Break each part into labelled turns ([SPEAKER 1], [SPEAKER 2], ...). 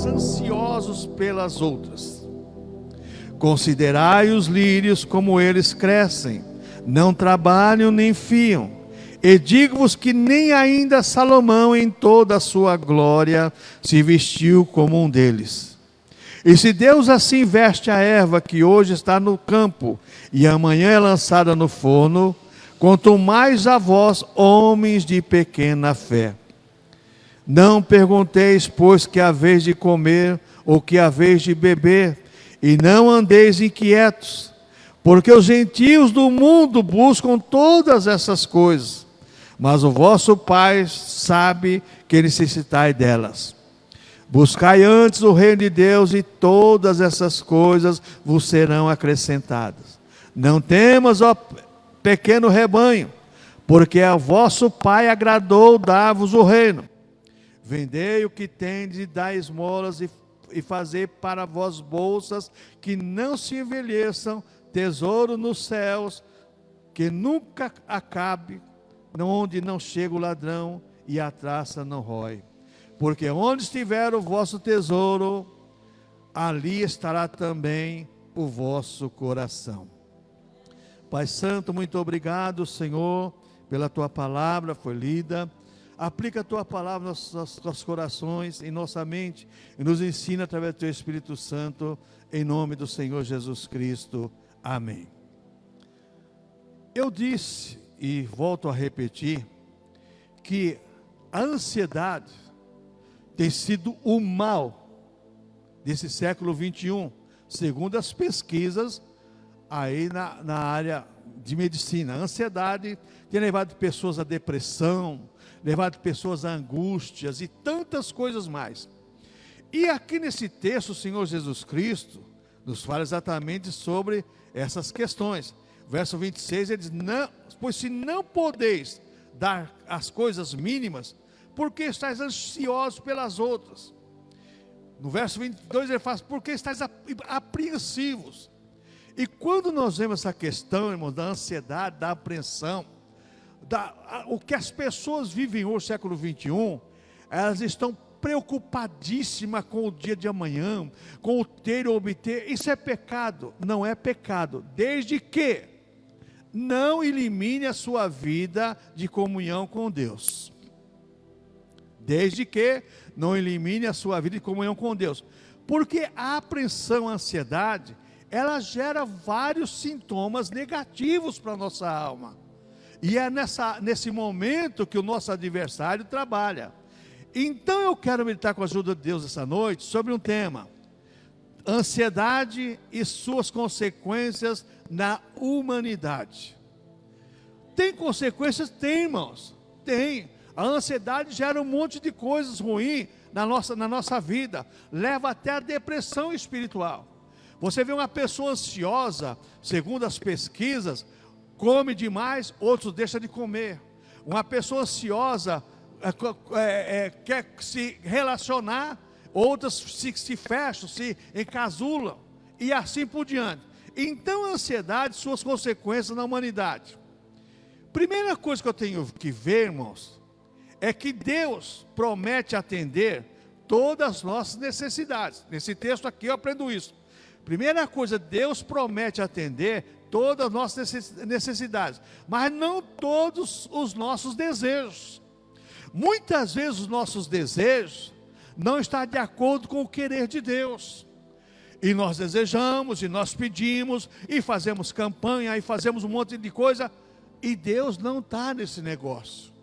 [SPEAKER 1] ansiosos pelas outras. Considerai os lírios como eles crescem, não trabalham nem fiam. E digo-vos que nem ainda Salomão em toda a sua glória se vestiu como um deles. E se Deus assim veste a erva que hoje está no campo e amanhã é lançada no forno, quanto mais a vós, homens de pequena fé. Não pergunteis, pois, que haveis de comer ou que haveis de beber, e não andeis inquietos, porque os gentios do mundo buscam todas essas coisas, mas o vosso Pai sabe que necessitai delas. Buscai antes o reino de Deus, e todas essas coisas vos serão acrescentadas. Não temas, ó pequeno rebanho, porque a vosso Pai agradou dar-vos o reino. Vendei o que tendes e dai esmolas, e fazei para vós bolsas que não se envelheçam, tesouro nos céus, que nunca acabe, onde não chega o ladrão e a traça não rói. Porque onde estiver o vosso tesouro, ali estará também o vosso coração. Pai Santo, muito obrigado, Senhor, pela Tua palavra, foi lida. Aplica a Tua palavra nos nossos corações, em nossa mente, e nos ensina através do Teu Espírito Santo, em nome do Senhor Jesus Cristo. Amém. Eu disse, e volto a repetir, que a ansiedade tem sido o mal desse século 21, segundo as pesquisas aí na área de medicina. A ansiedade tem levado pessoas à depressão, levado pessoas a angústias e tantas coisas mais. E aqui nesse texto, o Senhor Jesus Cristo nos fala exatamente sobre essas questões. Verso 26, ele diz: não, pois se não podeis dar as coisas mínimas, por que estáis ansiosos pelas outras? No verso 22 ele fala: por que estáis apreensivos? E quando nós vemos essa questão, irmãos, da ansiedade, da apreensão, o que as pessoas vivem hoje, século 21, elas estão preocupadíssimas com o dia de amanhã, com o ter ou obter. Isso é pecado? Não é pecado, desde que não elimine a sua vida de comunhão com Deus. Desde que não elimine a sua vida de comunhão com Deus. Porque a apreensão, a ansiedade, ela gera vários sintomas negativos para a nossa alma. E é nesse momento que o nosso adversário trabalha. Então eu quero meditar com a ajuda de Deus essa noite sobre um tema: ansiedade e suas consequências na humanidade. Tem consequências? Tem, irmãos. Tem. A ansiedade gera um monte de coisas ruins na nossa vida. Leva até a depressão espiritual. Você vê uma pessoa ansiosa, segundo as pesquisas, come demais, outros deixam de comer. Uma pessoa ansiosa quer se relacionar, outras se fecham, se encasulam, e assim por diante. Então a ansiedade, suas consequências na humanidade. Primeira coisa que eu tenho que ver, irmãos, é que Deus promete atender todas as nossas necessidades. Nesse texto aqui eu aprendo isso. Primeira coisa, Deus promete atender todas as nossas necessidades, mas não todos os nossos desejos. Muitas vezes os nossos desejos não estão de acordo com o querer de Deus. E nós desejamos, e nós pedimos, e fazemos campanha, e fazemos um monte de coisa, e Deus não está nesse negócio.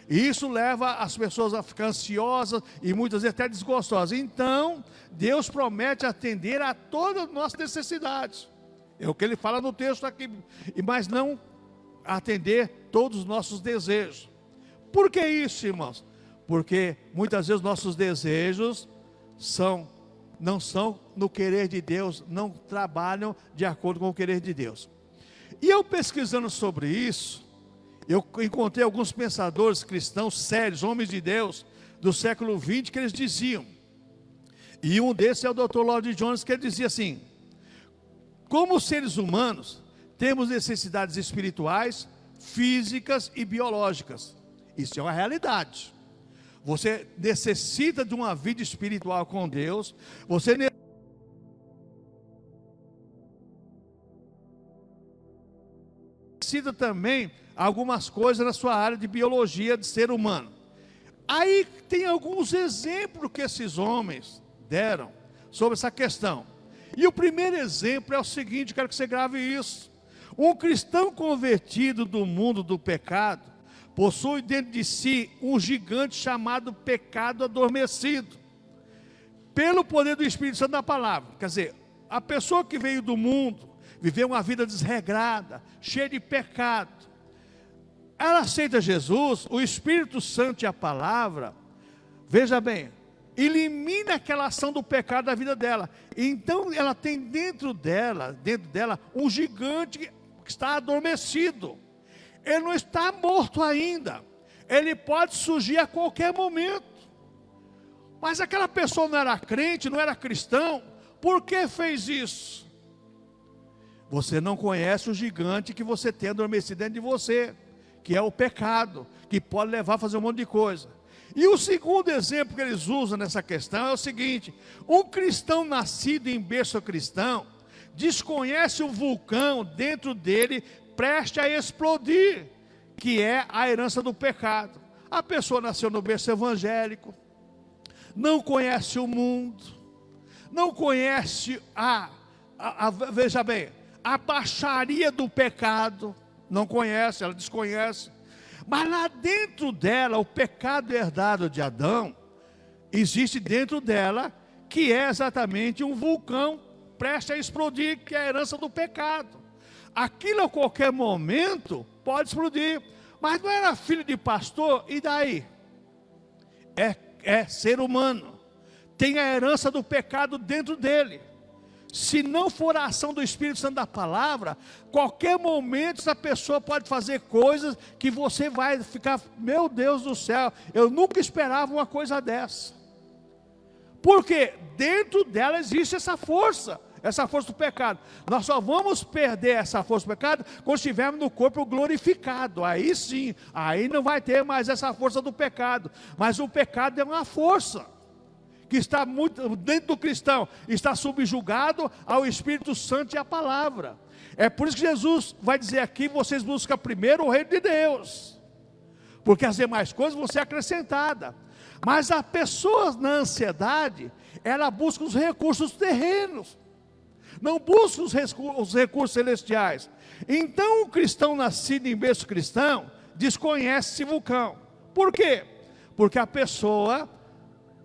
[SPEAKER 1] E isso leva as pessoas a ficar ansiosas e muitas vezes até desgostosas. Então, Deus promete atender a todas as nossas necessidades. É o que ele fala no texto aqui, mas não atender todos os nossos desejos. Por que isso, irmãos? Porque muitas vezes nossos desejos não são no querer de Deus, não trabalham de acordo com o querer de Deus. E eu pesquisando sobre isso, eu encontrei alguns pensadores cristãos sérios, homens de Deus, do século 20, que eles diziam, e um desses é o Dr. Lloyd Jones, que ele dizia assim: como seres humanos, temos necessidades espirituais, físicas e biológicas. Isso é uma realidade. Você necessita de uma vida espiritual com Deus. Você necessita também algumas coisas na sua área de biologia de ser humano. Aí tem alguns exemplos que esses homens deram sobre essa questão. E o primeiro exemplo é o seguinte, quero que você grave isso. Um cristão convertido do mundo do pecado possui dentro de si um gigante chamado pecado adormecido, pelo poder do Espírito Santo da palavra. Quer dizer, a pessoa que veio do mundo, viveu uma vida desregrada, cheia de pecado, ela aceita Jesus, o Espírito Santo e a palavra, veja bem, elimina aquela ação do pecado da vida dela. Então ela tem dentro dela um gigante que está adormecido. Ele não está morto ainda. Ele pode surgir a qualquer momento. Mas aquela pessoa não era crente, não era cristão. Por que fez isso? Você não conhece o gigante que você tem adormecido dentro de você, que é o pecado, que pode levar a fazer um monte de coisa. E o segundo exemplo que eles usam nessa questão é o seguinte: um cristão nascido em berço cristão desconhece o vulcão dentro dele preste a explodir, que é a herança do pecado. A pessoa nasceu no berço evangélico, não conhece o mundo, não conhece veja bem, a baixaria do pecado, não conhece, ela desconhece. Mas lá dentro dela, o pecado herdado de Adão, existe dentro dela, que é exatamente um vulcão prestes a explodir, que é a herança do pecado. Aquilo a qualquer momento pode explodir. Mas não era filho de pastor, e daí? É ser humano, tem a herança do pecado dentro dele. Se não for a ação do Espírito Santo da palavra, qualquer momento essa pessoa pode fazer coisas que você vai ficar, meu Deus do céu, eu nunca esperava uma coisa dessa. Porque dentro dela existe essa força do pecado. Nós só vamos perder essa força do pecado quando estivermos no corpo glorificado. Aí sim, aí não vai ter mais essa força do pecado. Mas o pecado é uma força que está muito dentro do cristão, está subjugado ao Espírito Santo e à palavra. É por isso que Jesus vai dizer aqui: vocês buscam primeiro o reino de Deus, porque as demais coisas vão ser acrescentadas. Mas a pessoa na ansiedade, ela busca os recursos terrenos, não busca os recursos celestiais. Então o cristão nascido em berço cristão desconhece esse vulcão. Por quê? Porque a pessoa,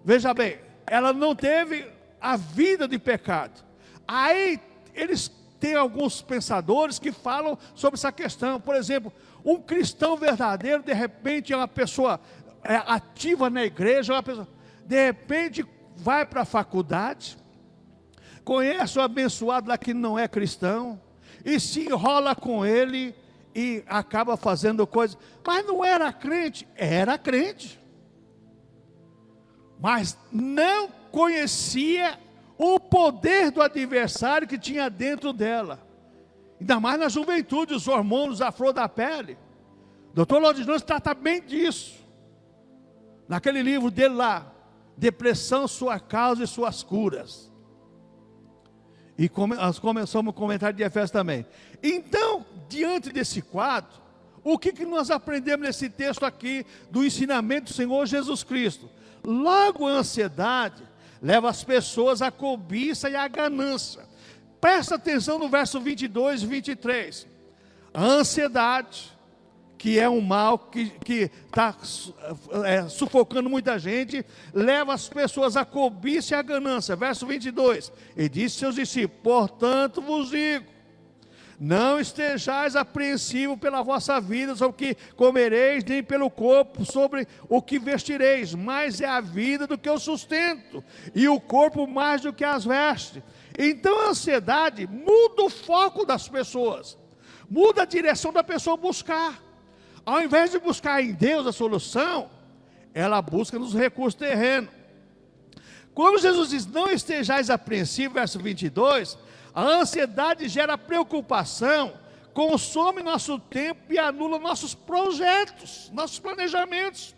[SPEAKER 1] veja bem, ela não teve a vida de pecado. Aí eles têm alguns pensadores que falam sobre essa questão. Por exemplo, um cristão verdadeiro, de repente é uma pessoa ativa na igreja, uma pessoa, de repente vai para a faculdade, conhece o abençoado lá que não é cristão, e se enrola com ele e acaba fazendo coisas. Mas não era crente, era crente, mas não conhecia o poder do adversário que tinha dentro dela. Ainda mais na juventude, os hormônios, a flor da pele. Dr. Lodinus trata bem disso, naquele livro dele lá, Depressão, Sua Causa e Suas Curas. E nós começamos o comentário de Efésios também. Então, diante desse quadro, o que nós aprendemos nesse texto aqui, do ensinamento do Senhor Jesus Cristo? Logo a ansiedade leva as pessoas à cobiça e à ganância. Presta atenção no verso 22 e 23. A ansiedade, que é um mal que está sufocando muita gente, leva as pessoas à cobiça e à ganância. Verso 22, e disse aos seus discípulos: portanto vos digo, não estejais apreensivos pela vossa vida, sobre o que comereis, nem pelo corpo, sobre o que vestireis, mas é a vida do que o sustento, e o corpo mais do que as vestes. Então a ansiedade muda o foco das pessoas, muda a direção da pessoa buscar. Ao invés de buscar em Deus a solução, ela busca nos recursos terrenos. Quando Jesus diz: não estejais apreensivos, verso 22, a ansiedade gera preocupação, consome nosso tempo e anula nossos projetos, nossos planejamentos.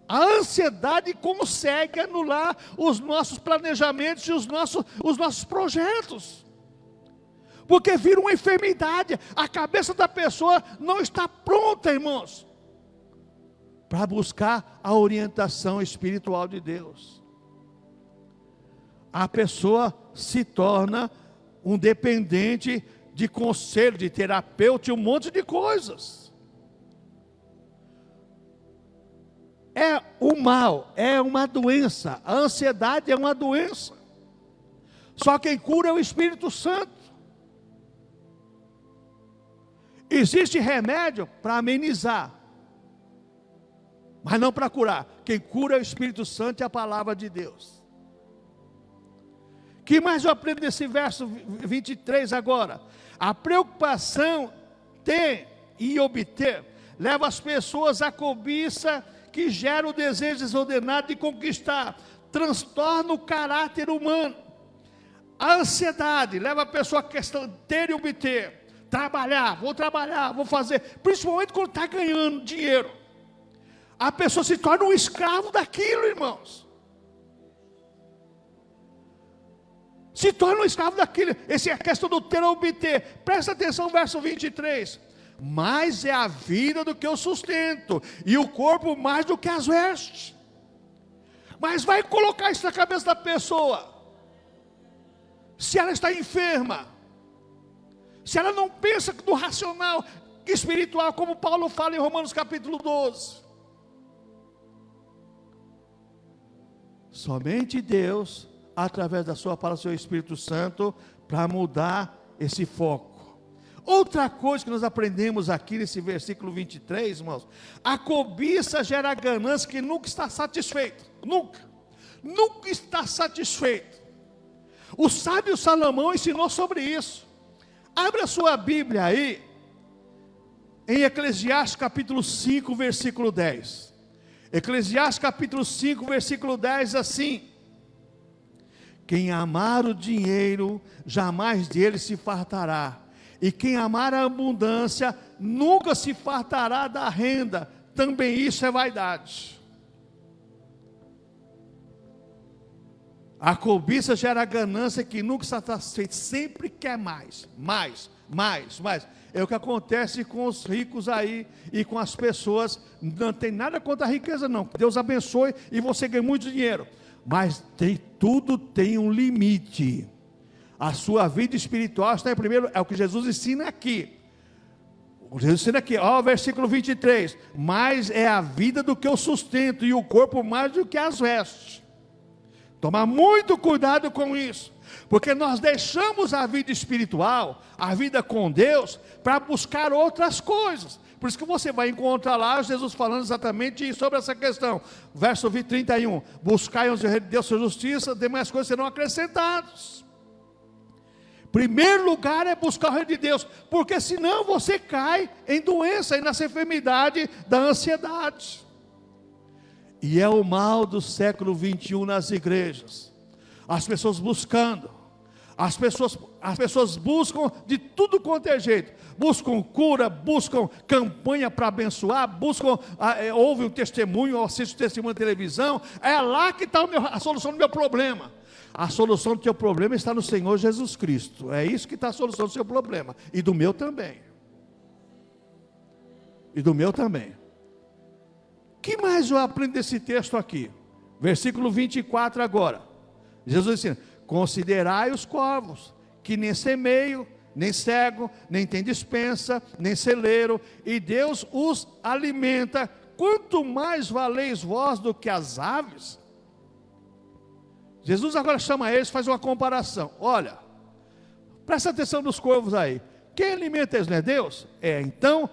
[SPEAKER 1] A ansiedade consegue anular os nossos planejamentos e os nossos projetos. Porque vira uma enfermidade. A cabeça da pessoa não está pronta, irmãos, para buscar a orientação espiritual de Deus. A pessoa se torna um dependente de conselho, de terapeuta e um monte de coisas. É o mal, é uma doença. A ansiedade é uma doença. Só quem cura é o Espírito Santo. Existe remédio para amenizar, mas não para curar. Quem cura é o Espírito Santo e a palavra de Deus. O que mais eu aprendo nesse verso 23 agora? A preocupação ter e obter leva as pessoas à cobiça que gera o desejo desordenado de conquistar, transtorna o caráter humano. A ansiedade leva a pessoa a questão de ter e obter. Trabalhar, vou fazer, principalmente quando está ganhando dinheiro. A pessoa se torna um escravo daquilo, irmãos. Se torna um escravo daquilo. Essa é a questão do ter ou obter. Presta atenção no verso 23. Mais é a vida do que o sustento, e o corpo mais do que as vestes. Mas vai colocar isso na cabeça da pessoa. Se ela está enferma, se ela não pensa no racional espiritual, como Paulo fala em Romanos capítulo 12. Somente Deus, através da sua palavra, seu Espírito Santo, para mudar esse foco. Outra coisa que nós aprendemos aqui nesse versículo 23, irmãos, a cobiça gera ganância que nunca está satisfeito, nunca está satisfeito. O sábio Salomão ensinou sobre isso. Abre a sua Bíblia aí, em Eclesiastes capítulo 5, versículo 10. Eclesiastes capítulo 5, versículo 10, assim: quem amar o dinheiro, jamais dele se fartará, e quem amar a abundância, nunca se fartará da renda. Também isso é vaidade. A cobiça gera ganância que nunca está satisfeito, sempre quer mais. É o que acontece com os ricos aí e com as pessoas. Não tem nada contra a riqueza não, Deus abençoe e você ganha muito dinheiro, mas tudo tem um limite. A sua vida espiritual está em primeiro, é o que Jesus ensina aqui. Jesus ensina aqui, ó, versículo 23, mais é a vida do que o sustento, e o corpo mais do que as vestes. Tomar muito cuidado com isso, porque nós deixamos a vida espiritual, a vida com Deus, para buscar outras coisas. Por isso que você vai encontrar lá Jesus falando exatamente sobre essa questão. Verso 31, buscai o reino de Deus, sua justiça, demais coisas serão acrescentadas. Primeiro lugar é buscar o reino de Deus, porque senão você cai em doença e nessa enfermidade da ansiedade. E é o mal do século 21 nas igrejas. As pessoas buscando, as pessoas buscam de tudo quanto é jeito. Buscam cura, buscam campanha para abençoar, ouvem um testemunho, assistem um testemunho na televisão. É lá que está a solução do meu problema. A solução do teu problema está no Senhor Jesus Cristo. É isso que está a solução do seu problema. E do meu também. O que mais eu aprendo desse texto aqui? Versículo 24 agora. Jesus ensina: considerai os corvos, que nem semeiam, nem cego, nem tem dispensa, nem celeiro, e Deus os alimenta. Quanto mais valeis vós do que as aves? Jesus agora chama eles, faz uma comparação. Olha, presta atenção nos corvos aí. Quem alimenta eles não é Deus? Então,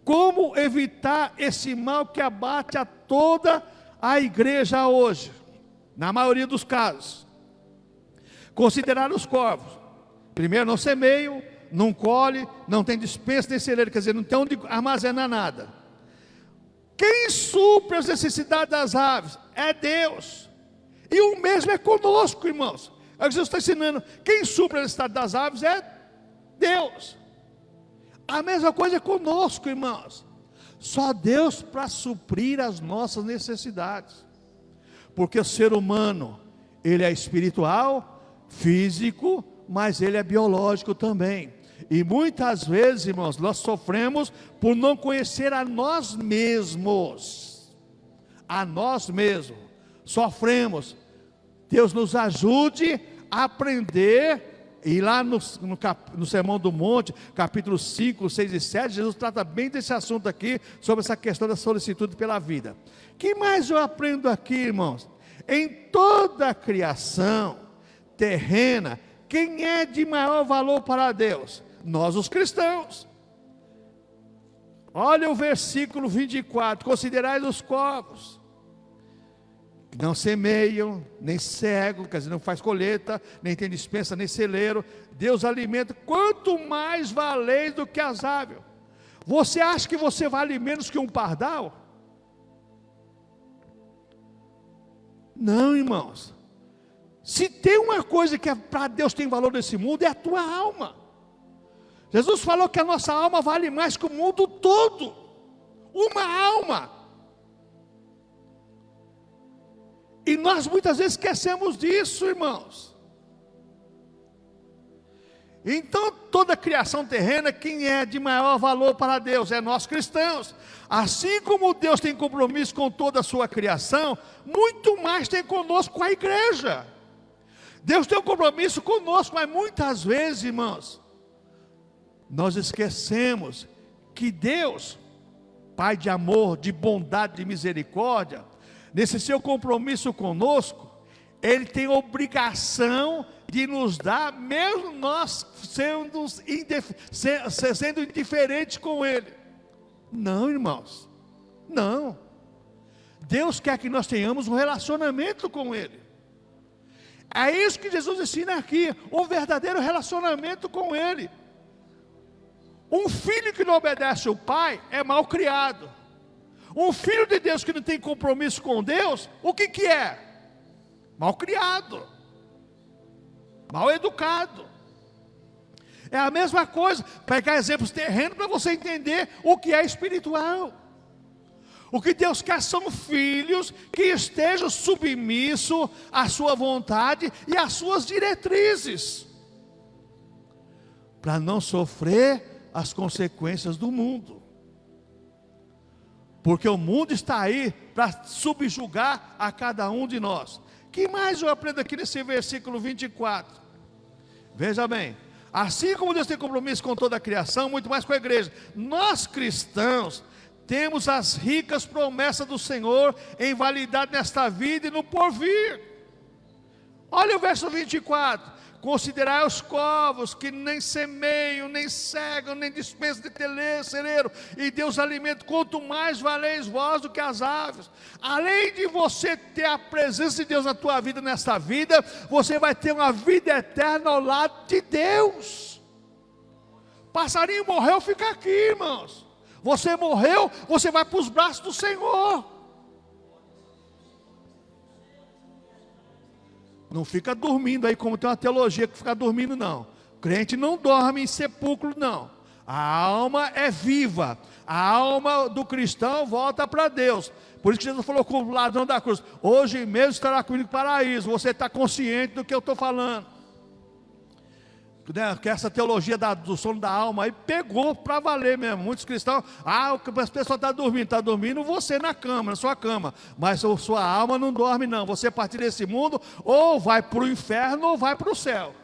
[SPEAKER 1] como evitar esse mal que abate a toda a igreja hoje? Na maioria dos casos, considerar os corvos. Primeiro, não semeiam, não colhe, não tem dispensa nem celeiro, quer dizer, não tem onde armazenar nada. Quem supre as necessidades das aves? É Deus. E o mesmo é conosco, irmãos. É o que Jesus está ensinando. Quem supre a necessidade das aves é Deus. A mesma coisa é conosco, irmãos. Só Deus para suprir as nossas necessidades. Porque o ser humano, ele é espiritual, físico, mas ele é biológico também. E muitas vezes, irmãos, nós sofremos por não conhecer a nós mesmos. A nós mesmos. Sofremos. Deus nos ajude a aprender. E lá no Sermão do Monte, capítulo 5, 6 e 7, Jesus trata bem desse assunto aqui, sobre essa questão da solicitude pela vida. O que mais eu aprendo aqui, irmãos? Em toda a criação terrena, quem é de maior valor para Deus? Nós, os cristãos. Olha o versículo 24: considerai os corvos, que não semeiam, nem cegam, quer dizer, não faz colheita, nem tem dispensa, nem celeiro, Deus alimenta, quanto mais valeis do que as aves. Você acha que você vale menos que um pardal? Não, irmãos. Se tem uma coisa que para Deus tem valor nesse mundo, é a tua alma. Jesus falou que a nossa alma vale mais que o mundo todo. Uma alma. E nós muitas vezes esquecemos disso, irmãos. Então toda a criação terrena, quem é de maior valor para Deus? É nós cristãos. Assim como Deus tem compromisso com toda a sua criação, muito mais tem conosco, com a igreja. Deus tem um compromisso conosco, mas muitas vezes, irmãos, nós esquecemos que Deus, Pai de amor, de bondade, de misericórdia, nesse seu compromisso conosco, Ele tem obrigação de nos dar, mesmo nós sendo indiferentes com Ele. Não, irmãos, não. Deus quer que nós tenhamos um relacionamento com Ele. É isso que Jesus ensina aqui, um verdadeiro relacionamento com Ele. Um filho que não obedece ao pai é mal criado. Um filho de Deus que não tem compromisso com Deus, o que que é? Mal criado, mal educado. É a mesma coisa, pegar exemplos terrenos para você entender o que é espiritual. O que Deus quer são filhos que estejam submissos à sua vontade e às suas diretrizes, para não sofrer as consequências do mundo. Porque o mundo está aí para subjugar a cada um de nós. O que mais eu aprendo aqui nesse versículo 24? Veja bem, assim como Deus tem compromisso com toda a criação, muito mais com a igreja, nós cristãos temos as ricas promessas do Senhor em validade nesta vida e no porvir. Olha o verso 24: considerai os corvos, que nem semeiam, nem cegam, nem dispensam de celeiro, e Deus alimenta, quanto mais valeis vós do que as aves. Além de você ter a presença de Deus na tua vida, nesta vida, você vai ter uma vida eterna ao lado de Deus. Passarinho morreu, fica aqui, irmãos. Você morreu, você vai para os braços do Senhor. Não fica dormindo aí, como tem uma teologia que fica dormindo, não. Crente não dorme em sepulcro, não. A alma é viva. A alma do cristão volta para Deus. Por isso que Jesus falou com o ladrão da cruz: hoje mesmo estará comigo no paraíso. Você está consciente do que eu estou falando? Que essa teologia do sono da alma aí pegou para valer mesmo. Muitos cristãos, as pessoas estão dormindo. Está dormindo você na cama, na sua cama, mas a sua alma não dorme não. Você a partir desse mundo, ou vai para o inferno ou vai para o céu.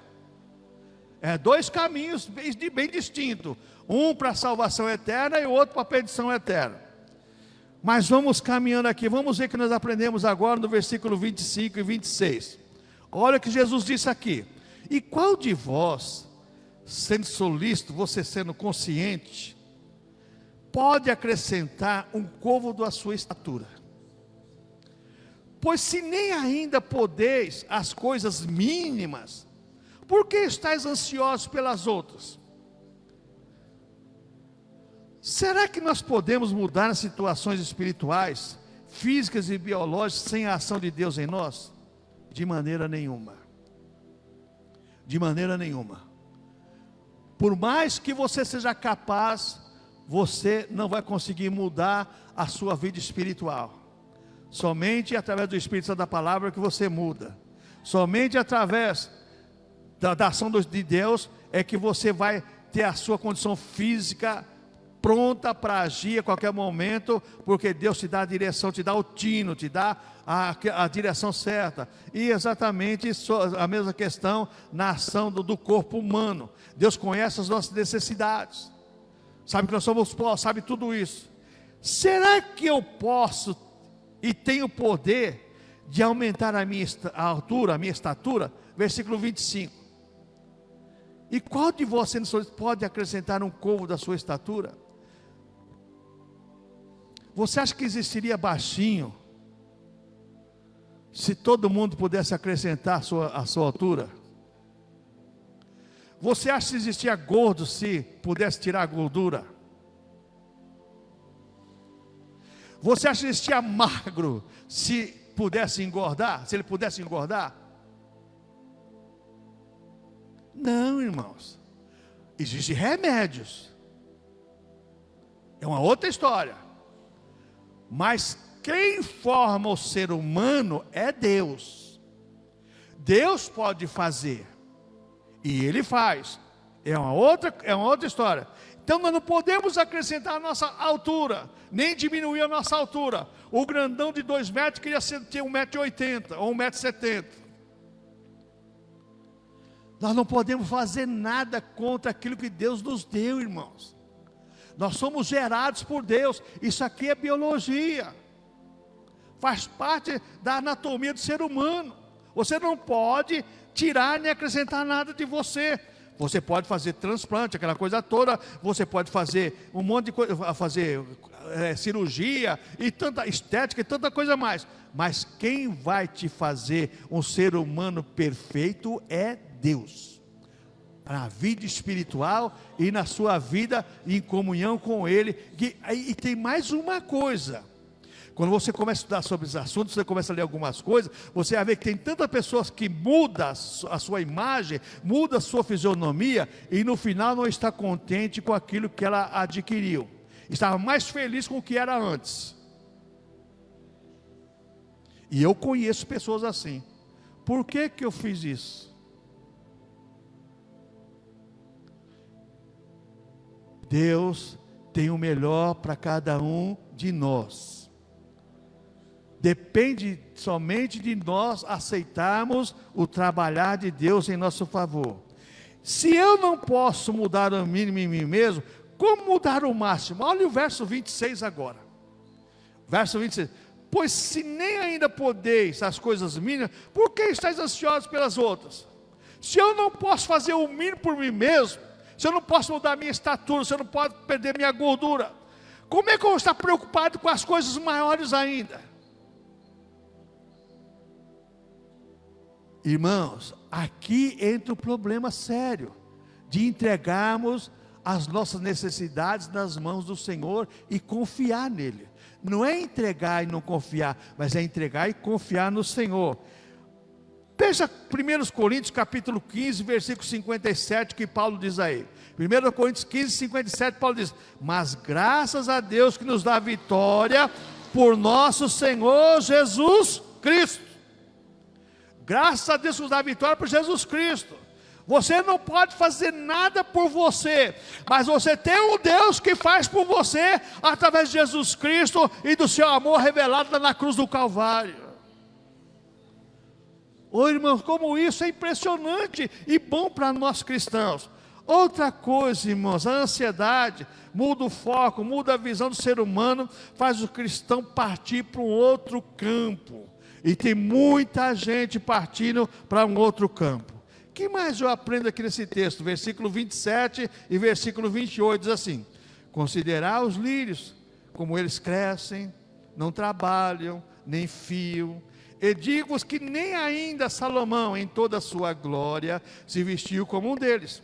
[SPEAKER 1] É dois caminhos bem distintos, um para a salvação eterna e o outro para a perdição eterna. Mas vamos caminhando aqui, vamos ver o que nós aprendemos agora no versículo 25 e 26. Olha o que Jesus disse aqui: e qual de vós, sendo solícito, você sendo consciente, pode acrescentar um côvado à sua estatura? Pois se nem ainda podeis as coisas mínimas, por que estáis ansiosos pelas outras? Será que nós podemos mudar as situações espirituais, físicas e biológicas sem a ação de Deus em nós? De maneira nenhuma. De maneira nenhuma. Por mais que você seja capaz, você não vai conseguir mudar a sua vida espiritual. Somente através do Espírito Santo da palavra que você muda. Somente através da ação de Deus é que você vai ter a sua condição física pronta para agir a qualquer momento, porque Deus te dá a direção, te dá o tino, te dá a direção certa. E exatamente a mesma questão na ação do corpo humano. Deus conhece as nossas necessidades, sabe que nós somos pó, sabe tudo isso. Será que eu posso e tenho poder de aumentar a minha altura, a minha estatura? Versículo 25. E qual de vocês pode acrescentar um côvado da sua estatura? Você acha que existiria baixinho se todo mundo pudesse acrescentar a sua altura? Você acha que existia gordo se pudesse tirar a gordura? Você acha que existia magro se pudesse engordar? Se ele pudesse engordar? Não, irmãos. Existem remédios. É uma outra história. Mas quem forma o ser humano é Deus. Deus pode fazer. E Ele faz. É uma outra história. Então nós não podemos acrescentar a nossa altura, nem diminuir a nossa altura. O grandão de 2 metros queria ter 1,80 m ou 1,70 m. Nós não podemos fazer nada contra aquilo que Deus nos deu, irmãos. Nós somos gerados por Deus. Isso aqui é biologia. Faz parte da anatomia do ser humano. Você não pode tirar nem acrescentar nada de você. Você pode fazer transplante, aquela coisa toda. Você pode fazer um monte de coisa, fazer cirurgia e tanta estética e tanta coisa mais. Mas quem vai te fazer um ser humano perfeito é Deus. Na vida espiritual e na sua vida em comunhão com Ele. E tem mais uma coisa. Quando você começa a estudar sobre os assuntos, você começa a ler algumas coisas, você vai ver que tem tantas pessoas que mudam a sua imagem, muda a sua fisionomia, e no final não está contente com aquilo que ela adquiriu. Estava mais feliz com o que era antes. E eu conheço pessoas assim. Por que eu fiz isso? Deus tem o melhor para cada um de nós. Depende somente de nós aceitarmos o trabalhar de Deus em nosso favor. Se eu não posso mudar o mínimo em mim mesmo, como mudar o máximo? Olha o verso 26 agora. Verso 26. Pois se nem ainda podeis as coisas mínimas, por que estáis ansiosos pelas outras? Se eu não posso fazer o mínimo por mim mesmo, se eu não posso mudar a minha estatura, se eu não posso perder minha gordura, como é que eu vou estar preocupado com as coisas maiores ainda? Irmãos, aqui entra o problema sério de entregarmos as nossas necessidades nas mãos do Senhor e confiar nele. Não é entregar e não confiar, mas é entregar e confiar no Senhor. Veja 1 Coríntios capítulo 15, versículo 57, que Paulo diz aí. 1 Coríntios 15, 57, Paulo diz: mas graças a Deus que nos dá vitória por nosso Senhor Jesus Cristo. Graças a Deus que nos dá vitória por Jesus Cristo. Você não pode fazer nada por você, mas você tem um Deus que faz por você, através de Jesus Cristo e do seu amor revelado na cruz do Calvário. Ô irmãos, como isso é impressionante e bom para nós cristãos. Outra coisa, irmãos, a ansiedade muda o foco, muda a visão do ser humano, faz o cristão partir para um outro campo. E tem muita gente partindo para um outro campo. O que mais eu aprendo aqui nesse texto? Versículo 27 e versículo 28 diz assim: considerar os lírios, como eles crescem, não trabalham, nem fiam. E digo-vos que nem ainda Salomão, em toda a sua glória, se vestiu como um deles.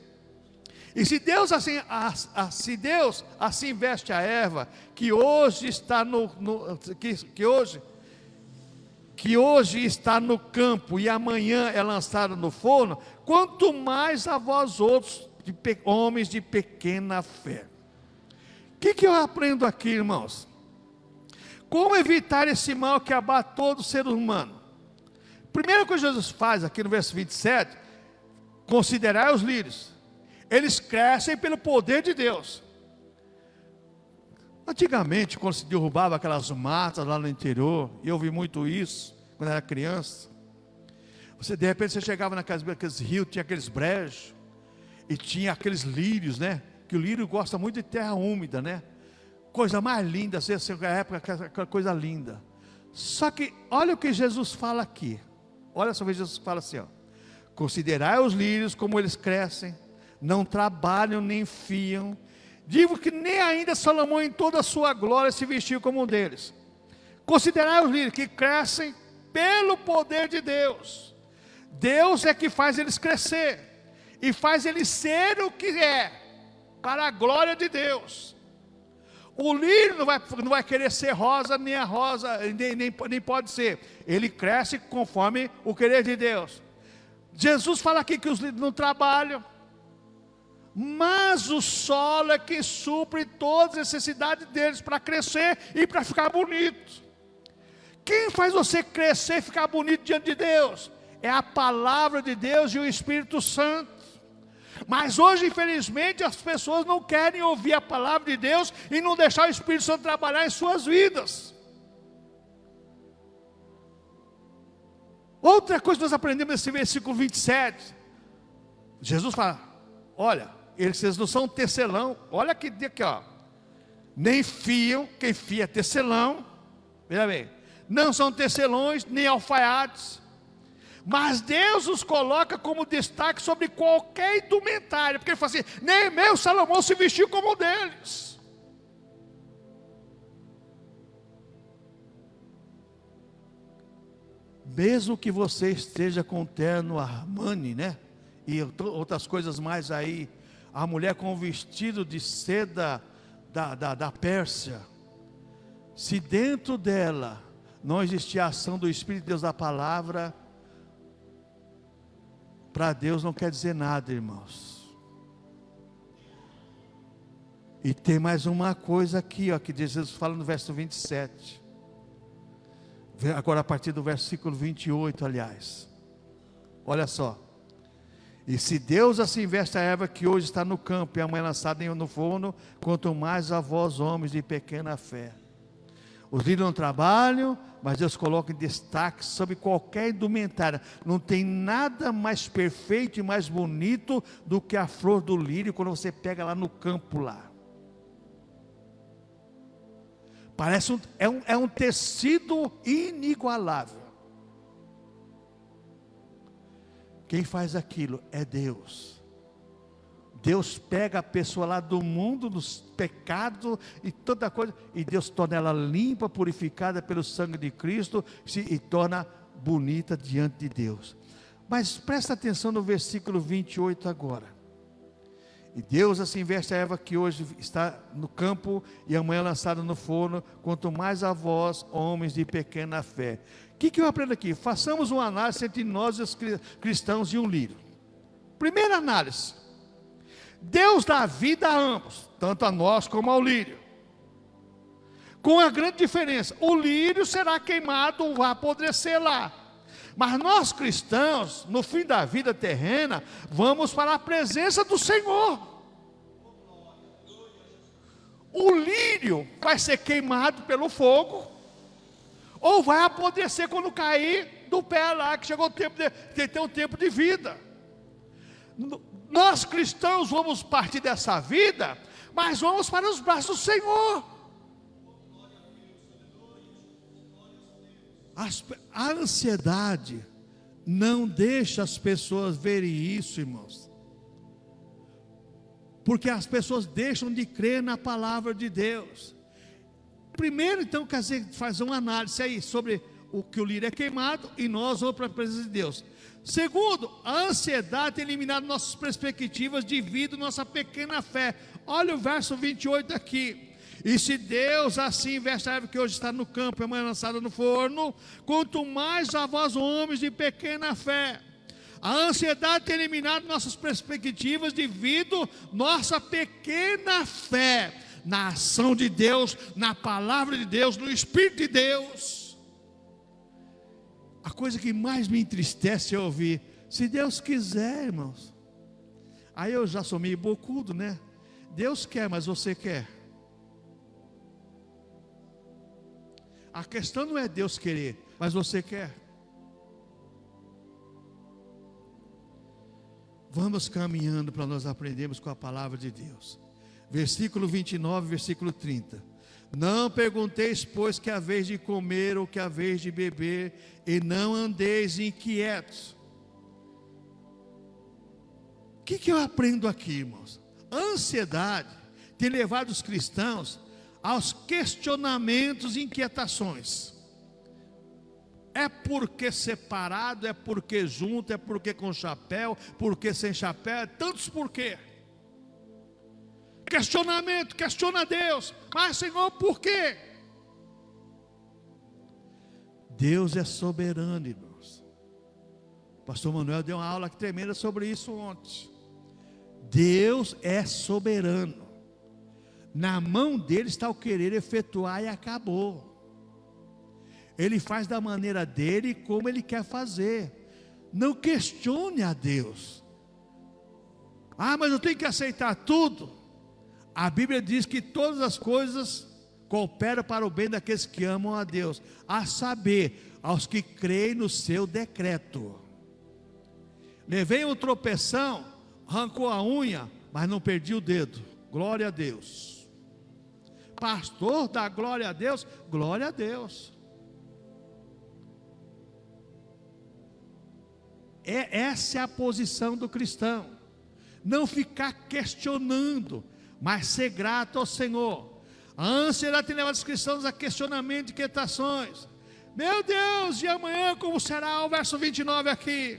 [SPEAKER 1] E se Deus assim veste a erva, que hoje está que hoje está no campo e amanhã é lançada no forno, quanto mais a vós outros, homens de pequena fé. O que eu aprendo aqui, irmãos? Como evitar esse mal que abate todo ser humano? Primeiro que Jesus faz aqui no verso 27, considerai os lírios. Eles crescem pelo poder de Deus. Antigamente, quando se derrubava aquelas matas lá no interior, e eu vi muito isso quando era criança, de repente você chegava naqueles rios, tinha aqueles brejos, e tinha aqueles lírios, né? Que o lírio gosta muito de terra úmida, né? Coisa mais linda, assim, na época, aquela coisa linda. Só que, olha o que Jesus fala aqui. Olha só o que Jesus fala assim, ó. Considerai os lírios como eles crescem, não trabalham nem fiam. Digo que nem ainda Salomão em toda a sua glória se vestiu como um deles. Considerai os lírios que crescem pelo poder de Deus. Deus é que faz eles crescer e faz eles ser o que é, para a glória de Deus. O lírio não vai querer ser rosa, nem a rosa, nem pode ser. Ele cresce conforme o querer de Deus. Jesus fala aqui que os lírios não trabalham, mas o solo é quem supre todas as necessidades deles para crescer e para ficar bonito. Quem faz você crescer e ficar bonito diante de Deus? É a palavra de Deus e o Espírito Santo. Mas hoje, infelizmente, as pessoas não querem ouvir a palavra de Deus e não deixar o Espírito Santo trabalhar em suas vidas. Outra coisa que nós aprendemos nesse versículo 27, Jesus fala, olha, eles não são tecelão, olha aqui, ó, nem fiam, quem fia é tecelão, veja bem, não são tecelões, nem alfaiates, mas Deus os coloca como destaque sobre qualquer indumentária, porque ele fala assim, nem meu Salomão se vestiu como um deles. Mesmo que você esteja com terno Armani, né? E outras coisas mais aí, a mulher com o vestido de seda da Pérsia, se dentro dela não existir a ação do Espírito de Deus da palavra, para Deus não quer dizer nada, irmãos. E tem mais uma coisa aqui, ó, que Jesus fala no verso 27. Agora a partir do versículo 28, aliás. Olha só. E se Deus assim veste a erva que hoje está no campo e amanhã lançada no forno, quanto mais a vós, homens de pequena fé. Os lírios não trabalham, mas Deus coloca em destaque sobre qualquer indumentária. Não tem nada mais perfeito e mais bonito do que a flor do lírio, quando você pega lá no campo lá. Parece é um tecido inigualável. Quem faz aquilo é Deus. Deus pega a pessoa lá do mundo, dos pecados e toda coisa, e Deus torna ela limpa, purificada pelo sangue de Cristo, e torna bonita diante de Deus. Mas presta atenção no versículo 28 agora. E Deus assim veste a erva que hoje está no campo e amanhã lançada no forno, quanto mais a vós, homens de pequena fé. O que eu aprendo aqui? Façamos uma análise entre nós, os cristãos, e um lírio. Primeira análise: Deus dá vida a ambos, tanto a nós como ao lírio. Com a grande diferença: o lírio será queimado, vai apodrecer lá. Mas nós cristãos, no fim da vida terrena, vamos para a presença do Senhor. O lírio vai ser queimado pelo fogo, ou vai apodrecer quando cair do pé lá, que chegou o tempo de ter um tempo de vida. Nós cristãos vamos partir dessa vida, mas vamos para os braços do Senhor. A ansiedade não deixa as pessoas verem isso, irmãos. Porque as pessoas deixam de crer na palavra de Deus. Primeiro, então, quer dizer, fazer uma análise aí sobre o que o lírio é queimado e nós vamos para a presença de Deus. Segundo, a ansiedade tem eliminado nossas perspectivas de vida, nossa pequena fé. Olha o verso 28 aqui. E se Deus assim veste a erva que hoje está no campo e amanhã lançada no forno, quanto mais a vós, homens de pequena fé. A ansiedade tem eliminado nossas perspectivas de vida, nossa pequena fé. na ação de Deus, na palavra de Deus, no Espírito de Deus. A coisa que mais me entristece é ouvir: se Deus quiser, irmãos. Aí eu já sou meio bocudo, né? Deus quer, mas você quer? A questão não é Deus querer, mas você quer? Vamos caminhando para nós aprendermos com a palavra de Deus. Versículo 29, versículo 30. Não pergunteis, pois, que a vez de comer ou que a vez de beber, e não andeis inquietos. O que eu aprendo aqui, irmãos? A ansiedade tem levado os cristãos aos questionamentos e inquietações. É porque separado, é porque junto, é porque com chapéu, porque sem chapéu, é tantos porquê. Questionamento, questiona Deus. Mas, Senhor, por quê? Deus é soberano, irmãos. O pastor Manuel deu uma aula tremenda sobre isso ontem. Deus é soberano. Na mão dele está o querer efetuar e acabou. Ele faz da maneira dele como ele quer fazer. Não questione a Deus. Ah, mas eu tenho que aceitar tudo. A Bíblia diz que todas as coisas cooperam para o bem daqueles que amam a Deus, a saber, aos que creem no seu decreto. Levei um tropeção, arrancou a unha, mas não perdi o dedo. Glória a Deus. Pastor, dá glória a Deus. Glória a Deus. Essa é a posição do cristão. Não ficar questionando, mas ser grato ao Senhor. A ansiedade tem levado os cristãos a questionamento e inquietações. Meu Deus, e amanhã como será? O verso 29 aqui.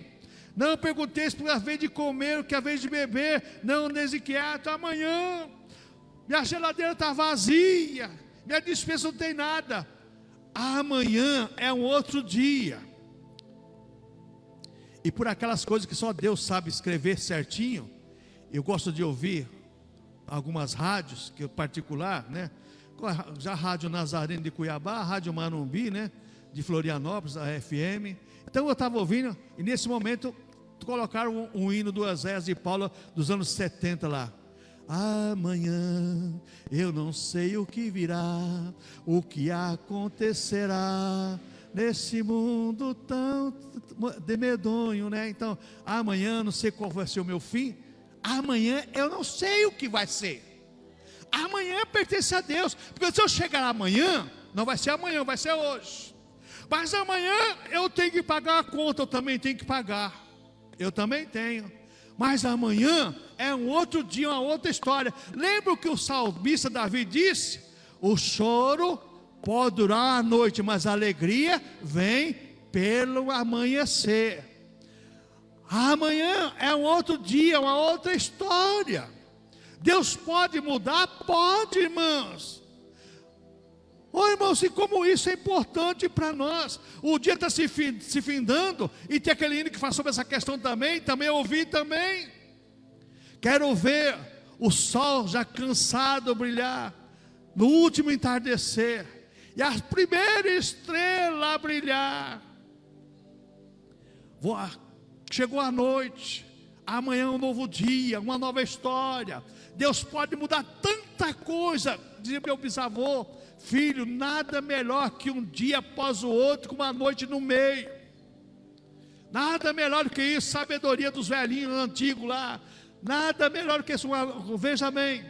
[SPEAKER 1] Não pergunteis por a vez de comer, que a vez de beber, não andeis inquietos. Amanhã minha geladeira está vazia, minha despensa não tem nada. Amanhã é um outro dia. E por aquelas coisas que só Deus sabe escrever certinho, eu gosto de ouvir algumas rádios, que é particular, né? Já a Rádio Nazareno de Cuiabá, a Rádio Manumbi, né? De Florianópolis, a FM. Então eu estava ouvindo, e nesse momento colocaram um hino do Oséias de Paula dos anos 70 lá. Amanhã eu não sei o que virá, o que acontecerá nesse mundo tão medonho, né? Então, amanhã não sei qual vai ser o meu fim. Amanhã eu não sei o que vai ser. Amanhã pertence a Deus. Porque se eu chegar amanhã, não vai ser amanhã, vai ser hoje. Mas amanhã eu tenho que pagar a conta, eu também tenho que pagar. Eu também tenho. Mas amanhã é um outro dia, uma outra história. Lembra o que o salmista Davi disse? O choro pode durar a noite, mas a alegria vem pelo amanhecer. Amanhã é um outro dia, uma outra história. Deus pode mudar? Pode, irmãos. Oh, irmãos, e como isso é importante para nós. O dia está se findando, e tem aquele hino que fala sobre essa questão também eu ouvi também. Quero ver o sol já cansado brilhar no último entardecer, e a primeira estrela a brilhar. Chegou a noite, amanhã é um novo dia, uma nova história. Deus pode mudar tanta coisa. Dizia meu bisavô: filho, nada melhor que um dia após o outro, com uma noite no meio. Nada melhor do que isso, sabedoria dos velhinhos antigos lá. Nada melhor do que isso. Veja bem,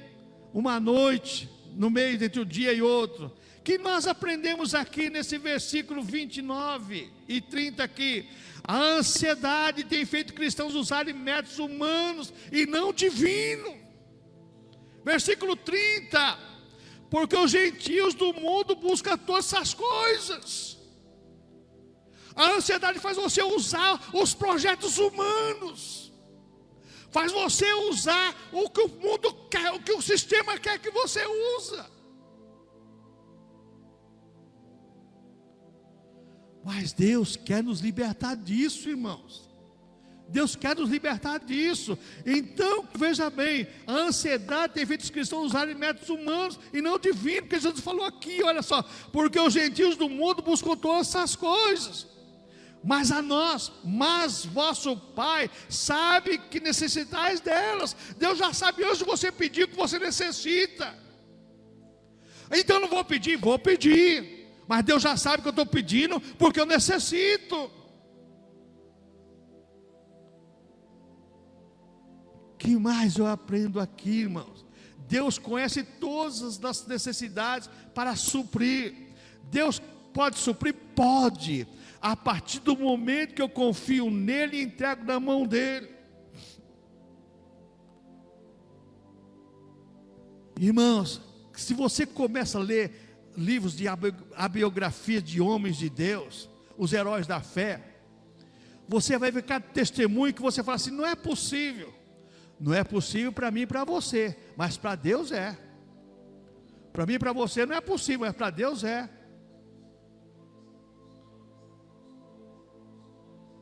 [SPEAKER 1] uma noite no meio entre um dia e outro. Que nós aprendemos aqui nesse versículo 29 e 30 aqui. A ansiedade tem feito cristãos usarem métodos humanos e não divinos. Versículo 30. Porque os gentios do mundo buscam todas essas coisas. A ansiedade faz você usar os projetos humanos. Faz você usar o que o mundo quer, o que o sistema quer que você use. Mas Deus quer nos libertar disso, irmãos. Deus quer nos libertar disso. Então, veja bem, a ansiedade tem feito os cristãos usarem métodos humanos e não divinos, porque Jesus falou aqui, olha só, porque os gentios do mundo buscam todas essas coisas, mas a nós, mas vosso Pai sabe que necessitais delas. Deus já sabe antes de você pedir o que você necessita. Então eu não vou pedir, mas Deus já sabe que eu estou pedindo porque eu necessito. Que mais eu aprendo aqui, irmãos? Deus conhece todas as nossas necessidades para suprir. Deus pode suprir? Pode, a partir do momento que eu confio nele e entrego na mão dele. Irmãos, se você começa a ler livros de a biografia de homens de Deus, os heróis da fé, você vai ver cada testemunho que você fala assim, não é possível. Não é possível para mim e para você, mas para Deus é. Para mim e para você não é possível, mas para Deus é.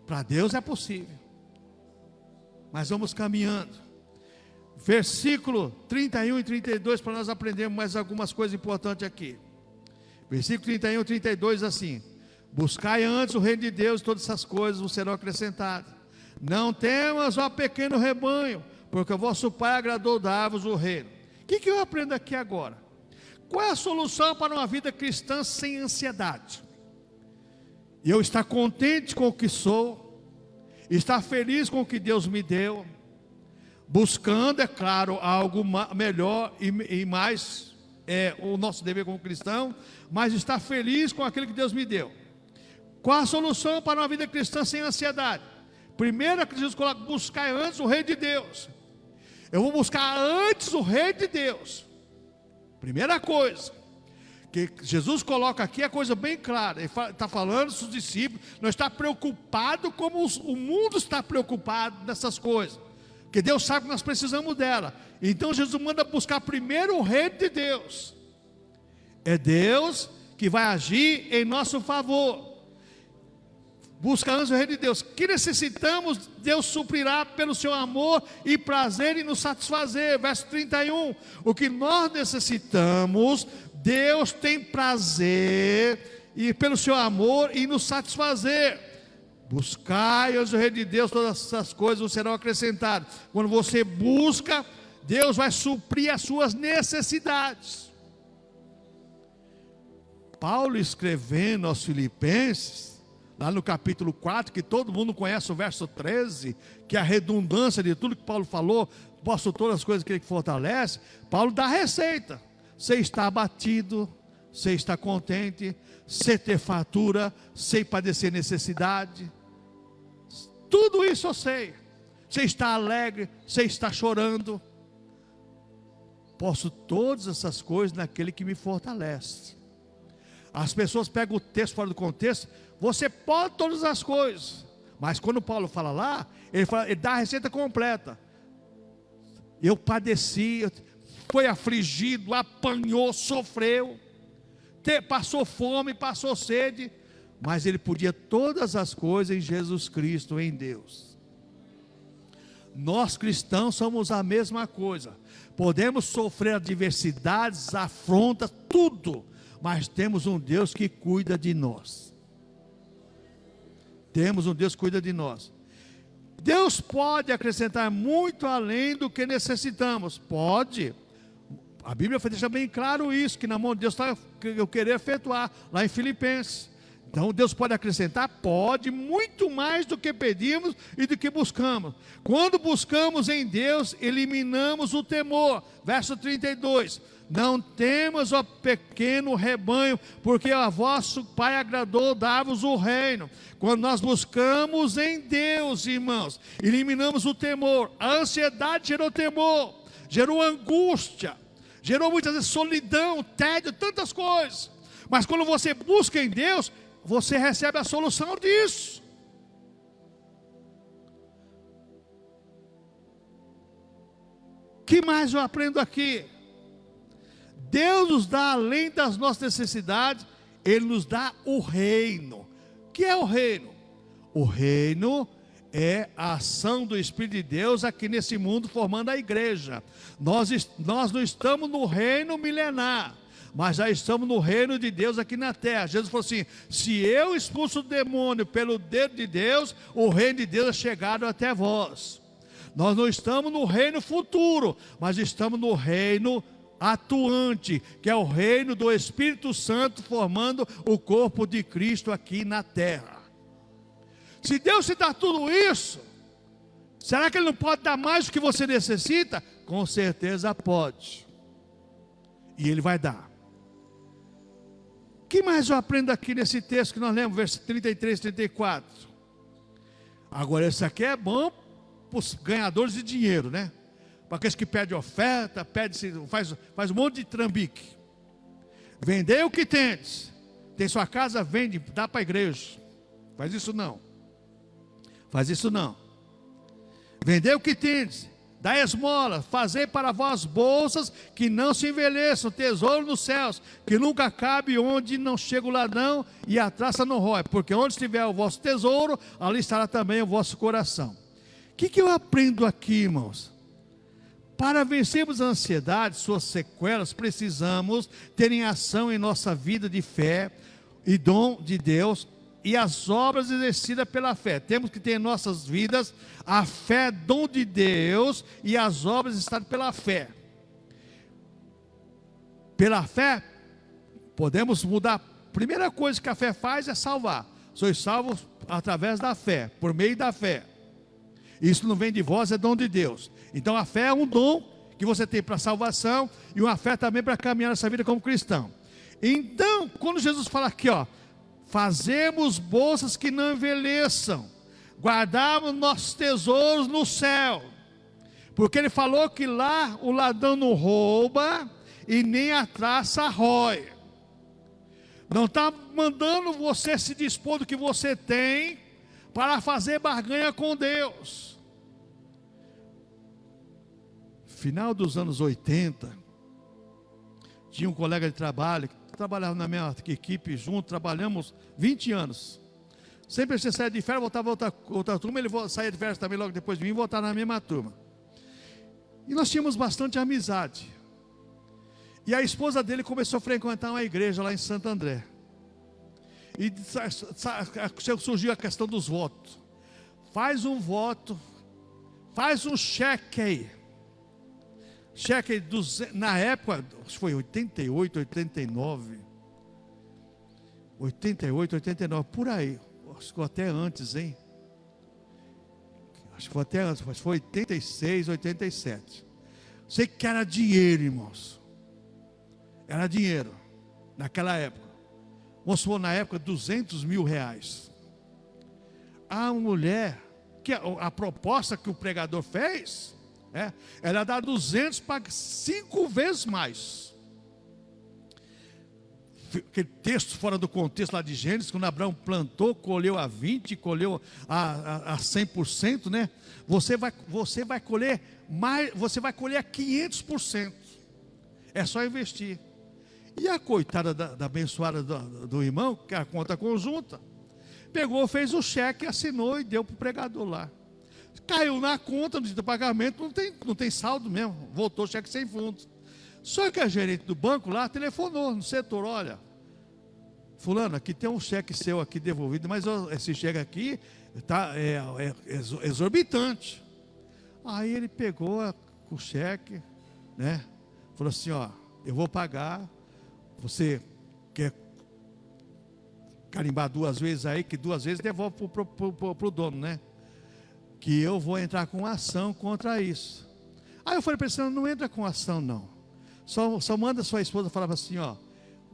[SPEAKER 1] Para Deus é possível. Mas vamos caminhando. Versículo 31 e 32, para nós aprendermos mais algumas coisas importantes aqui. Versículo 31 e 32 assim: buscai antes o reino de Deus, todas essas coisas vos serão acrescentadas. Não temas, ó pequeno rebanho, porque o vosso Pai agradou dar-vos o reino. O que eu aprendo aqui agora? Qual é a solução para uma vida cristã sem ansiedade? Eu estar contente com o que sou, estar feliz com o que Deus me deu, buscando, é claro, algo melhor e mais, o nosso dever como cristão, mas estar feliz com aquilo que Deus me deu. Qual a solução para uma vida cristã sem ansiedade? Primeiro que Jesus coloca, buscar antes o reino de Deus. Eu vou buscar antes o reino de Deus. Primeira coisa que Jesus coloca aqui é coisa bem clara. Ele está falando para os discípulos, não está preocupado como o mundo está preocupado nessas coisas, porque Deus sabe que nós precisamos dela. Então Jesus manda buscar primeiro o reino de Deus. É Deus que vai agir em nosso favor. Busca antes o reino de Deus. Que necessitamos, Deus suprirá pelo seu amor e prazer em nos satisfazer. Verso 31. O que nós necessitamos, Deus tem prazer e pelo seu amor em nos satisfazer. Buscai antes o reino de Deus, todas essas coisas serão acrescentadas. Quando você busca, Deus vai suprir as suas necessidades. Paulo escrevendo aos Filipenses, lá no capítulo 4, que todo mundo conhece o verso 13, que é a redundância de tudo que Paulo falou, posto todas as coisas que ele fortalece. Paulo dá a receita: você está abatido, você está contente, você ter fartura, você padecer necessidade, tudo isso eu sei. Você está alegre, você está chorando. Posso todas essas coisas naquele que me fortalece. As pessoas pegam o texto fora do contexto. Você pode todas as coisas, mas quando Paulo fala lá, ele dá a receita completa. Eu padeci, foi afligido, apanhou, sofreu, passou fome, passou sede, mas ele podia todas as coisas em Jesus Cristo, em Deus. Nós cristãos somos a mesma coisa. Podemos sofrer adversidades, afrontas, tudo, mas temos um Deus que cuida de nós. Temos um Deus que cuida de nós. Deus pode acrescentar muito além do que necessitamos. Pode. A Bíblia deixa bem claro isso, que na mão de Deus está eu querer efetuar, lá em Filipenses. Então Deus pode acrescentar? Pode, muito mais do que pedimos e do que buscamos. Quando buscamos em Deus, eliminamos o temor. Verso 32. Não temos, ó pequeno rebanho, porque a vosso Pai agradou dar-vos o reino. Quando nós buscamos em Deus, irmãos, eliminamos o temor. A ansiedade gerou temor, gerou angústia, gerou muitas vezes solidão, tédio, tantas coisas. Mas quando você busca em Deus, você recebe a solução disso. O que mais eu aprendo aqui? Deus nos dá, além das nossas necessidades, Ele nos dá o reino. O que é o reino? O reino é a ação do Espírito de Deus aqui nesse mundo formando a igreja. Nós não estamos no reino milenar, mas já estamos no reino de Deus aqui na terra. Jesus falou assim: se eu expulso o demônio pelo dedo de Deus, o reino de Deus é chegado até vós. Nós não estamos no reino futuro, mas estamos no reino atuante, que é o reino do Espírito Santo formando o corpo de Cristo aqui na terra. Se Deus te dá tudo isso, será que Ele não pode dar mais do que você necessita? Com certeza pode, e Ele vai dar. O que mais eu aprendo aqui nesse texto que nós lemos, versos 33 e 34? Agora esse aqui é bom para os ganhadores de dinheiro, né? Para aqueles que pedem oferta, faz um monte de trambique. Vendei o que tendes. Tem sua casa, vende, dá para a igreja. Faz isso não. Faz isso não. Vendei o que tendes, dai esmola, fazei para vós bolsas que não se envelheçam, tesouro nos céus, que nunca cabe, onde não chega o ladrão e a traça não rói, porque onde estiver o vosso tesouro, ali estará também o vosso coração. O que eu aprendo aqui, irmãos? Para vencermos a ansiedade, suas sequelas, precisamos ter em ação em nossa vida de fé e dom de Deus e as obras exercidas pela fé. Temos que ter em nossas vidas a fé, dom de Deus, e as obras estão pela fé. Pela fé, podemos mudar. A primeira coisa que a fé faz é salvar. Sois salvos através da fé, por meio da fé. Isso não vem de vós, é dom de Deus. Então a fé é um dom que você tem para salvação, e uma fé também para caminhar nessa vida como cristão. Então, quando Jesus fala aqui, ó, fazemos bolsas que não envelheçam, guardamos nossos tesouros no céu, porque Ele falou que lá o ladrão não rouba e nem a traça rói. Não está mandando você se dispor do que você tem para fazer barganha com Deus. Final dos anos 80, tinha um colega de trabalho que trabalhava na minha equipe junto, trabalhamos 20 anos. Sempre você saia de férias, voltava outra turma, ele saía de férias também logo depois de mim, voltava na mesma turma. E nós tínhamos bastante amizade. E a esposa dele começou a frequentar uma igreja lá em Santo André. E surgiu a questão dos votos. Faz um voto, faz um cheque aí. Cheque na época, acho que foi 88, 89. 88, 89, por aí. Acho que foi até antes, hein? Acho que foi até antes, mas foi 86, 87. Sei que era dinheiro, irmãos. Era dinheiro, naquela época. Vamos supor, na época, 200 mil reais. A mulher, que a proposta que o pregador fez, era dar 200 para 5 vezes mais. Aquele texto fora do contexto lá de Gênesis, quando Abraão plantou, colheu a 20, colheu a 100%, né? Você vai colher mais, você vai colher a 500%. É só investir. E a coitada da abençoada do irmão, que é a conta conjunta, pegou, fez o cheque, assinou e deu para o pregador lá. Caiu na conta do pagamento, não tem saldo mesmo, voltou o cheque sem fundos. Só que a gerente do banco lá telefonou no setor: olha, fulano, aqui tem um cheque seu aqui devolvido, mas esse cheque aqui tá, é exorbitante. Aí ele pegou o cheque, né? Falou assim: ó, eu vou pagar. Você quer carimbar 2 vezes aí, que 2 vezes devolve pro dono, né? Que eu vou entrar com ação contra isso. Aí eu falei para ele: não entra com ação não. Só manda sua esposa falar assim: ó,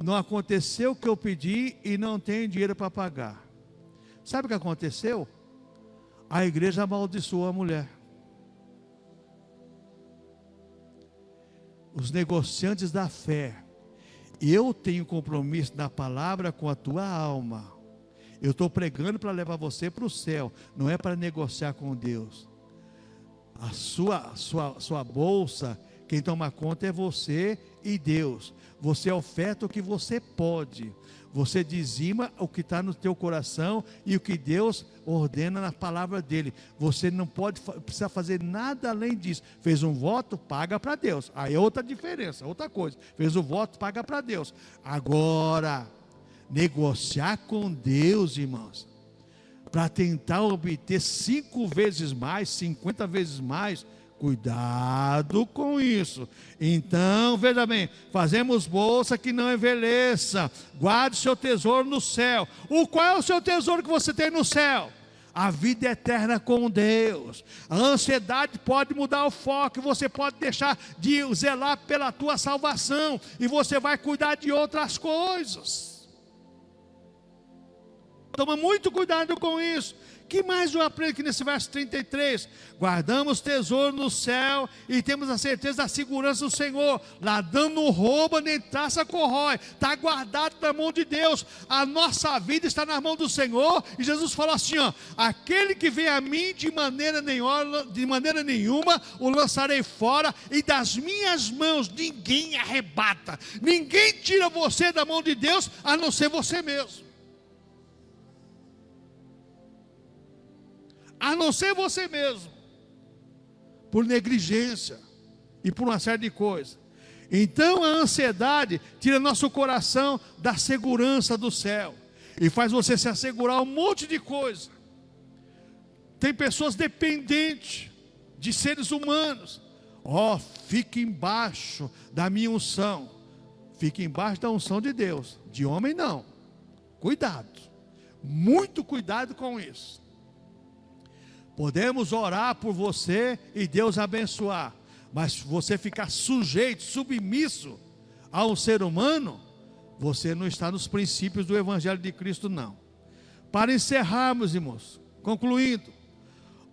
[SPEAKER 1] não aconteceu o que eu pedi e não tenho dinheiro para pagar. Sabe o que aconteceu? A igreja amaldiçoou a mulher. Os negociantes da fé. Eu tenho compromisso na palavra com a tua alma. Eu estou pregando para levar você para o céu, não é para negociar com Deus. A sua bolsa Quem toma conta é você e Deus. Você oferta o que você pode. Você dizima o que está no teu coração e o que Deus ordena na palavra dele. Você não precisa fazer nada além disso. Fez um voto, paga para Deus. Aí é outra diferença, outra coisa. Fez o voto, paga para Deus. Agora, negociar com Deus, irmãos, para tentar obter 5 vezes mais, 50 vezes mais, cuidado com isso. Então, veja bem, fazemos bolsa que não envelheça, guarde seu tesouro no céu. Qual é o seu tesouro que você tem no céu? A vida eterna com Deus. A ansiedade pode mudar o foco, você pode deixar de zelar pela tua salvação, e você vai cuidar de outras coisas. Toma muito cuidado com isso. Que mais eu aprendo aqui nesse verso 33? Guardamos tesouro no céu e temos a certeza da segurança do Senhor. Ladrão não rouba, nem traça corrói. Está guardado na mão de Deus. A nossa vida está na mão do Senhor. E Jesus falou assim, ó: aquele que vem a mim de maneira nenhuma o lançarei fora, e das minhas mãos ninguém arrebata. Ninguém tira você da mão de Deus, a não ser você mesmo. A não ser você mesmo, por negligência e por uma série de coisas. Então a ansiedade tira nosso coração da segurança do céu e faz você se assegurar um monte de coisa. Tem pessoas dependentes de seres humanos. Fique embaixo da minha unção. Fique embaixo da unção de Deus. De homem não. Cuidado, muito cuidado com isso. Podemos orar por você e Deus abençoar, mas se você ficar sujeito, submisso a um ser humano, você não está nos princípios do Evangelho de Cristo, não. Para encerrarmos, irmãos, concluindo,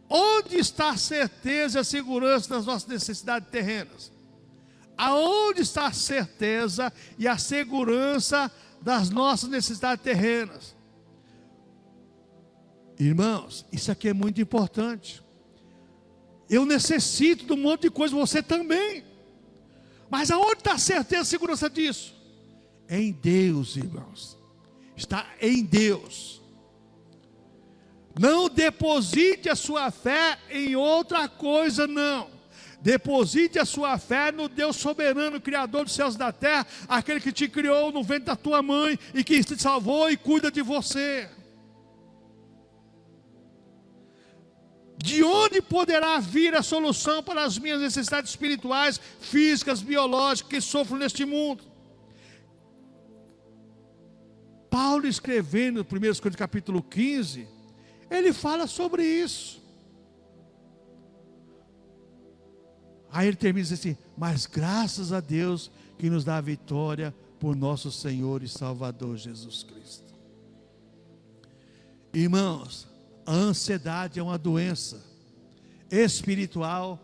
[SPEAKER 1] onde está a certeza e a segurança das nossas necessidades terrenas? Aonde está a certeza e a segurança das nossas necessidades terrenas? Irmãos, isso aqui é muito importante. Eu necessito de um monte de coisa, você também. Mas aonde está a certeza e a segurança disso? É em Deus, irmãos. Está em Deus. Não deposite a sua fé em outra coisa, não. Deposite a sua fé no Deus soberano, Criador dos céus e da terra, aquele que te criou no ventre da tua mãe e que te salvou e cuida de você. De onde poderá vir a solução para as minhas necessidades espirituais, físicas, biológicas que sofro neste mundo? Paulo, escrevendo no 1 Coríntios capítulo 15, ele fala sobre isso. Aí ele termina dizendo assim: mas graças a Deus que nos dá a vitória por nosso Senhor e Salvador Jesus Cristo. Irmãos, a ansiedade é uma doença espiritual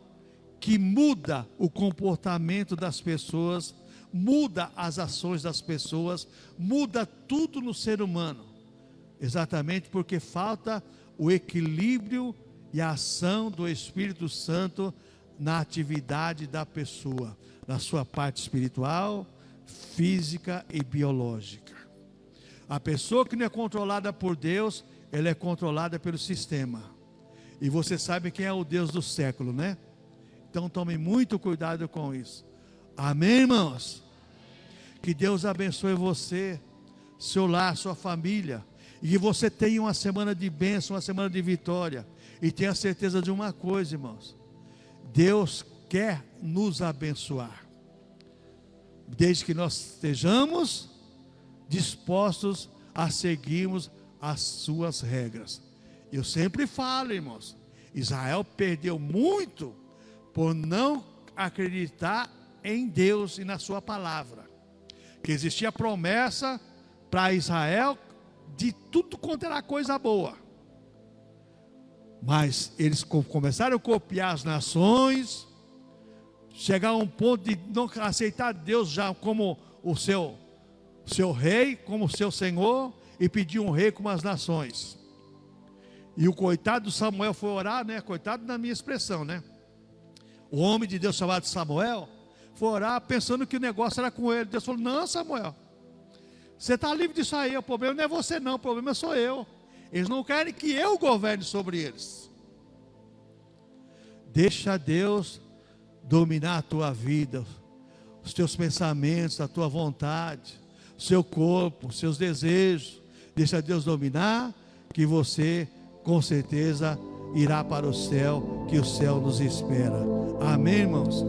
[SPEAKER 1] que muda o comportamento das pessoas, muda as ações das pessoas, muda tudo no ser humano, exatamente porque falta o equilíbrio e a ação do Espírito Santo na atividade da pessoa, na sua parte espiritual, física e biológica. A pessoa que não é controlada por Deus, ela é controlada pelo sistema. E você sabe quem é o Deus do século, né? Então tome muito cuidado com isso. Amém, irmãos? Que Deus abençoe você, seu lar, sua família. E que você tenha uma semana de bênção, uma semana de vitória. E tenha certeza de uma coisa, irmãos: Deus quer nos abençoar, desde que nós estejamos dispostos a seguirmos as suas regras. Eu sempre falo, irmãos, Israel perdeu muito por não acreditar em Deus e na sua palavra, que existia promessa para Israel de tudo quanto era coisa boa, mas eles começaram a copiar as nações, chegar a um ponto de não aceitar Deus já como o seu rei, como o seu Senhor, e pedir um rei como as nações. E o coitado do Samuel foi orar, né? Coitado na minha expressão, né? O homem de Deus chamado Samuel foi orar pensando que o negócio era com ele. Deus falou: não, Samuel, você está livre disso aí, o problema não é você não, o problema sou eu. Eles não querem que eu governe sobre eles. Deixa Deus dominar a tua vida, os teus pensamentos, a tua vontade, o seu corpo, os seus desejos. Deixa Deus dominar, que você com certeza irá para o céu, que o céu nos espera. Amém, irmãos?